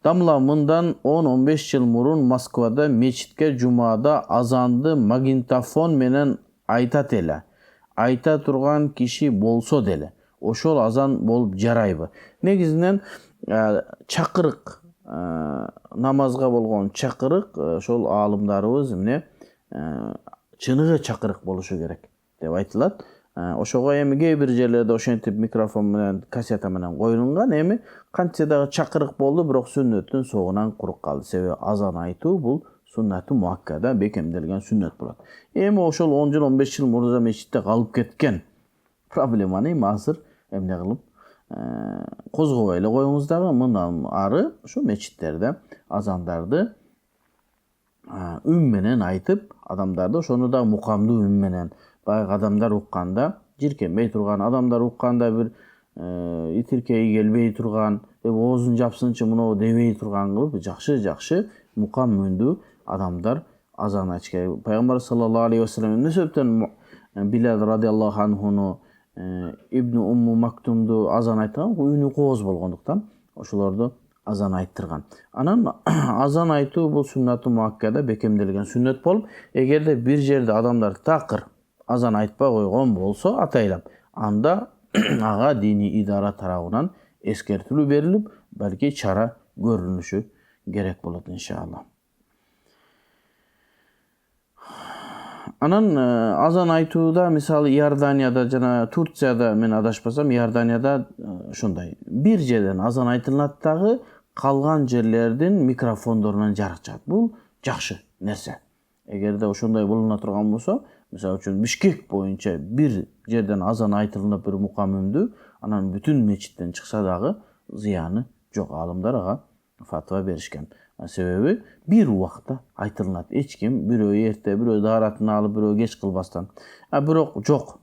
Damla mындан 10-15 yıl murun Moskvada meçitke cumada azandı magintafon menen aytat ele. Ayta turgan kişi bolso dele. Oşol azan bolup jarayбы. Негизинен чакырык намазга болгон чакырык ошол аалымдарыбыз эмне чыныгы чакырык болушу керек деп айтылат. Ошого эми кээ бир жерлерде ошентип микрофон менен кассета менен коюлган, эми кантсе дагы чакырык болду, бирок сүннөттүн согунан курук калды. Себеби азан айтуу бул суннаты муаккада бекемделген сүннөт болот. Эми ошол 10 жыл 15 жыл мурда мечитте калып кеткен проблеманы эми азыр эмне кылып козгобой эле коюңуз дагы. Мындан ары ушу мечиттерде азандарды үн менен айтып, адамдарды ошону да мукамдуу үн менен баягы адамдар укканда, жиркенбей турган, адамдар укканда бир итиркеги келбей турган, оозун жапсынчы мынау дебей турган кылып жакшы мукам үндүү адамдар азан айтыш керек. Пайгамбар саллаллаху алейхи ва саллям эмне себептен Билал радиаллаху анхуну Ибн Умму Мактумду азан айткан? Үнү кооз болгондуктан ошолорду азан айттырган. Анан азан айтуу бул сүннаты муаккада бекемделген сүннөт болуп, эгерде бир жерде адамдар такыр азан айтпай койгон болсо атайлап, анда ага диний идара тарабынан эскертилүү берилип, балки чара көрүлүшү керек болот иншалла. Анан азан айтууда мисалы Иорданияда жана Турцияда, мен адашпасам, Иорданияда ушундай бир жерден азан айтылат дагы калган жерлердин микрофондорунан жарык чыгат. Бул жакшы нерсе. Эгерде ошондой болуна турган болсо, мисалы үчүн Бишкек боюнча бир жерден азан айтылып бир мукам үндүү, анан бүтүн мечиттен чыкса дагы зыяны жок. Аалымдар ага фатва беришкен. Себеби бир убакта айтылат. Эч ким бирөө эрте, бирөө дааратын алып, бирөө кеч кылбастан. Бирок жок.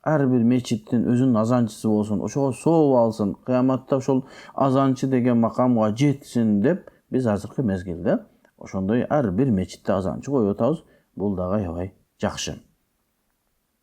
Ар бир мечиттин өзүнүн азанчысы болсун, ошого сооп алсын, кыяматта ошол азанчы деген макамга жетсин деп биз азыркы мезгилде ошондой ар бир мечитте азанчы коюп атабыз. Бул дагы аябай жакшы.